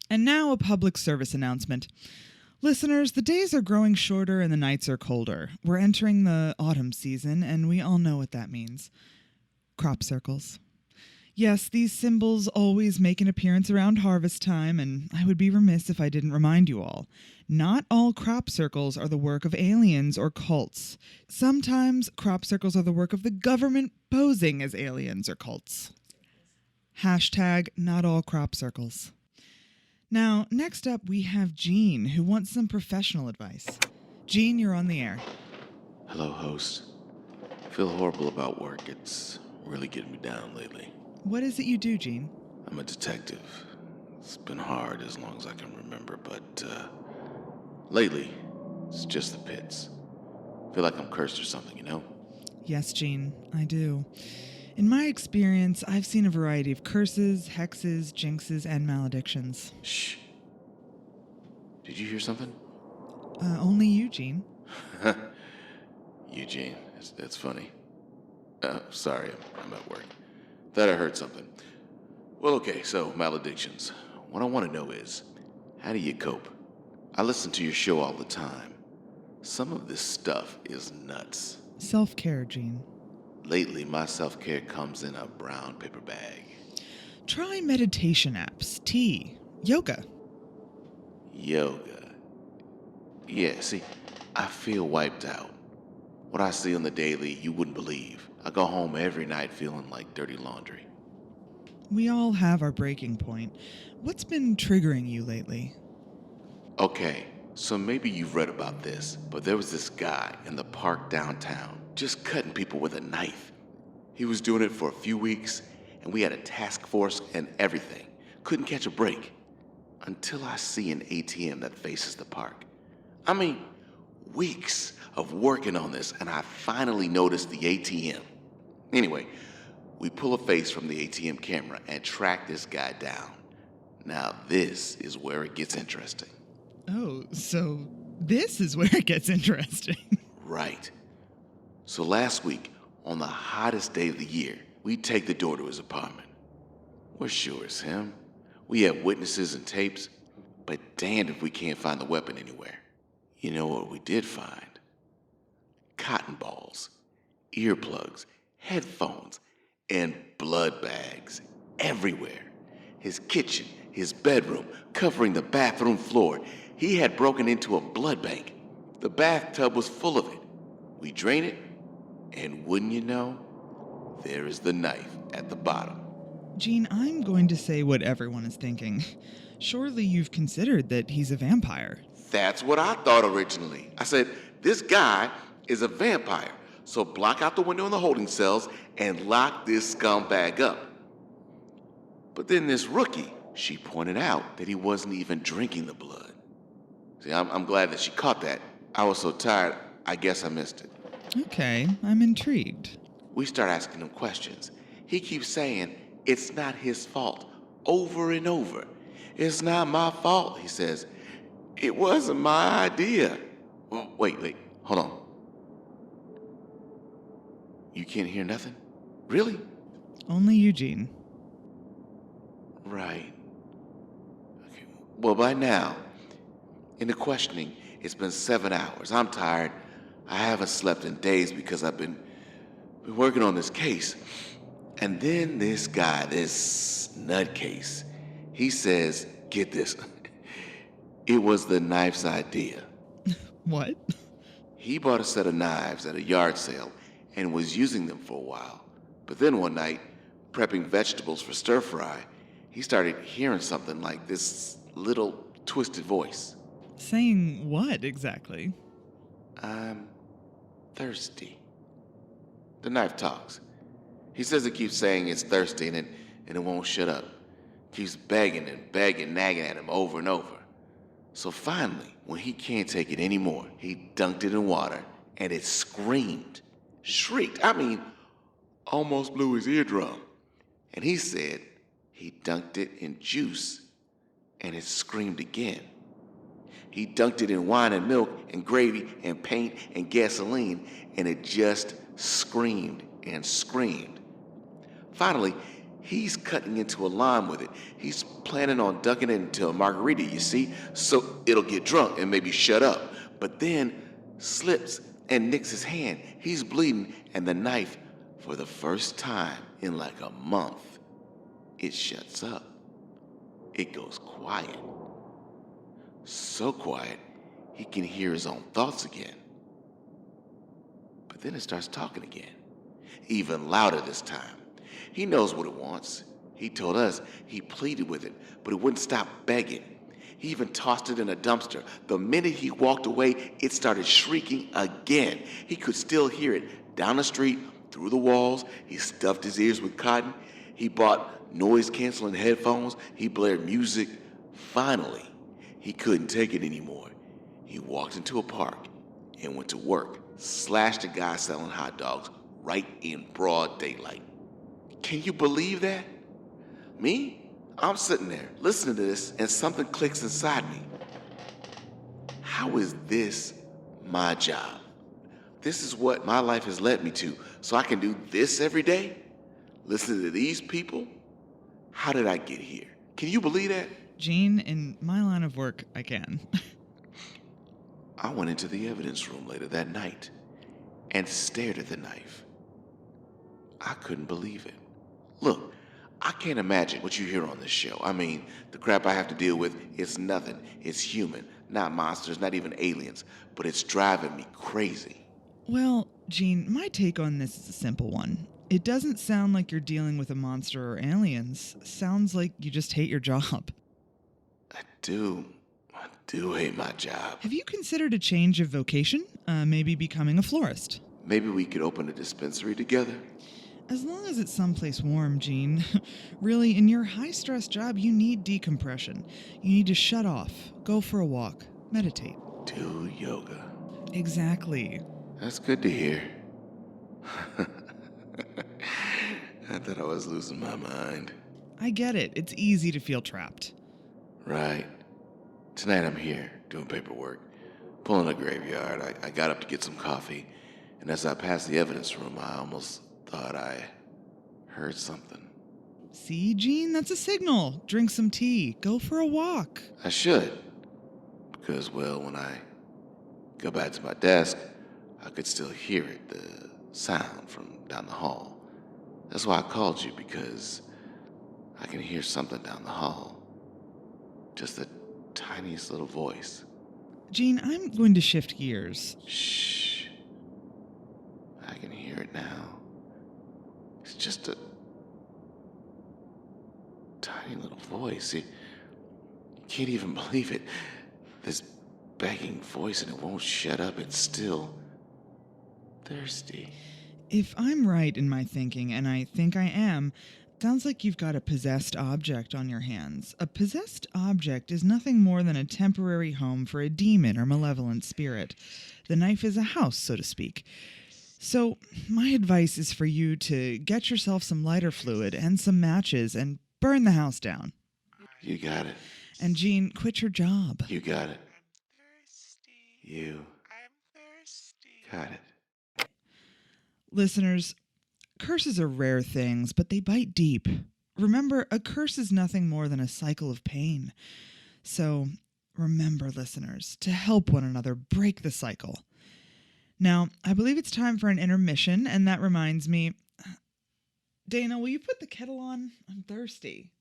And now a public service announcement. Listeners, the days are growing shorter and the nights are colder. We're entering the autumn season, and we all know what that means. Crop circles. Yes, these symbols always make an appearance around harvest time, and I would be remiss if I didn't remind you all. Not all crop circles are the work of aliens or cults. Sometimes crop circles are the work of the government posing as aliens or cults. Hashtag not all crop circles. Now, next up, we have Gene, who wants some professional advice. Gene, you're on the air. Hello, host. I feel horrible about work. It's really getting me down lately. What is it you do, Gene? I'm a detective. It's been hard as long as I can remember, but lately, it's just the pits. I feel like I'm cursed or something, you know? Yes, Gene, I do. In my experience, I've seen a variety of curses, hexes, jinxes, and maledictions. Shh. Did you hear something? Only you, Gene. Eugene, that's funny. Sorry, I'm at work. Thought I heard something. Well, okay, so maledictions. What I want to know is, how do you cope? I listen to your show all the time. Some of this stuff is nuts. Self-care, Gene. Lately, my self-care comes in a brown paper bag. Try meditation apps, tea, yoga. Yoga. Yeah, see, I feel wiped out. What I see on the daily, you wouldn't believe. I go home every night feeling like dirty laundry. We all have our breaking point. What's been triggering you lately? Okay, so maybe you've read about this, but there was this guy in the park downtown just cutting people with a knife. He was doing it for a few weeks, and we had a task force and everything. Couldn't catch a break. Until I see an ATM that faces the park. I mean, weeks of working on this, and I finally noticed the ATM. Anyway, we pull a face from the ATM camera and track this guy down. Now this is where it gets interesting. Oh, so this is where it gets interesting. Right. So last week, on the hottest day of the year, we take the door to his apartment. We're sure it's him. We have witnesses and tapes, but damned if we can't find the weapon anywhere. You know what we did find? Cotton balls, earplugs, headphones, and blood bags everywhere. His kitchen, his bedroom, covering the bathroom floor. He had broken into a blood bank. The bathtub was full of it. We drain it, and wouldn't you know, there is the knife at the bottom. Gene, I'm going to say what everyone is thinking. Surely you've considered that he's a vampire. That's what I thought originally. I said, this guy is a vampire, so block out the window in the holding cells and lock this scumbag up. But then this rookie, she pointed out that he wasn't even drinking the blood. See, I'm glad that she caught that. I was so tired, I guess I missed it. Okay, I'm intrigued. We start asking him questions. He keeps saying it's not his fault over and over. It's not my fault, he says. It wasn't my idea. Well, wait, hold on. You can't hear nothing? Really? Only you, Gene. Right. Okay. Well, by now, in the questioning, it's been 7 hours. I'm tired. I haven't slept in days because I've been working on this case. And then this guy, this nutcase, he says, get this, it was the knife's idea. What? He bought a set of knives at a yard sale and was using them for a while. But then one night, prepping vegetables for stir fry, he started hearing something like this little twisted voice. Saying what exactly? I'm thirsty. The knife talks. He says it keeps saying it's thirsty and it won't shut up. Keeps begging, nagging at him over and over. So finally, when he can't take it anymore, he dunked it in water and it screamed, shrieked, almost blew his eardrum. And he said he dunked it in juice and it screamed again. He dunked it in wine and milk and gravy and paint and gasoline and it just screamed and screamed. Finally, He's cutting into a lime with it. He's planning on ducking it into a margarita, you see, so it'll get drunk and maybe shut up. But then slips and nicks his hand. He's bleeding, and the knife, for the first time in like a month, it shuts up. It goes quiet. So quiet, he can hear his own thoughts again. But then it starts talking again, even louder this time. He knows what it wants. He told us he pleaded with it, but it wouldn't stop begging. He even tossed it in a dumpster. The minute he walked away, it started shrieking again. He could still hear it down the street, through the walls. He stuffed his ears with cotton. He bought noise-canceling headphones. He blared music. Finally, he couldn't take it anymore. He walked into a park and went to work, slashed a guy selling hot dogs right in broad daylight. Can you believe that? Me? I'm sitting there listening to this and something clicks inside me. How is this my job? This is what my life has led me to, so I can do this every day? Listen to these people? How did I get here? Can you believe that? Gene, in my line of work, I can. I went into the evidence room later that night and stared at the knife. I couldn't believe it. Look, I can't imagine what you hear on this show. I mean, the crap I have to deal with, it's nothing. It's human, not monsters, not even aliens, but it's driving me crazy. Well, Gene, my take on this is a simple one. It doesn't sound like you're dealing with a monster or aliens. Sounds like you just hate your job. I do hate my job. Have you considered a change of vocation? Maybe becoming a florist? Maybe we could open a dispensary together. As long as it's someplace warm, Gene. Really, in your high-stress job, you need decompression. You need to shut off, go for a walk, meditate. Do yoga. Exactly. That's good to hear. I thought I was losing my mind. I get it. It's easy to feel trapped. Right. Tonight I'm here, doing paperwork, pulling a graveyard. I got up to get some coffee, and as I passed the evidence room, I almost thought I heard something. See, Gene? That's a signal. Drink some tea. Go for a walk. I should, because, well, when I got back to my desk, I could still hear it, the sound from down the hall. That's why I called you, because I can hear something down the hall. Just the tiniest little voice. Gene, I'm going to shift gears. Shh. I can hear it now. It's just a tiny little voice. You can't even believe it. This begging voice, and it won't shut up. It's still thirsty. If I'm right in my thinking, and I think I am, sounds like you've got a possessed object on your hands. A possessed object is nothing more than a temporary home for a demon or malevolent spirit. The knife is a house, so to speak. So, my advice is for you to get yourself some lighter fluid and some matches and burn the house down. You got it. And Gene, quit your job. You got it. Got it. Listeners, curses are rare things, but they bite deep. Remember, a curse is nothing more than a cycle of pain. So, remember, listeners, to help one another break the cycle. Now, I believe it's time for an intermission, and that reminds me... Dana, will you put the kettle on? I'm thirsty.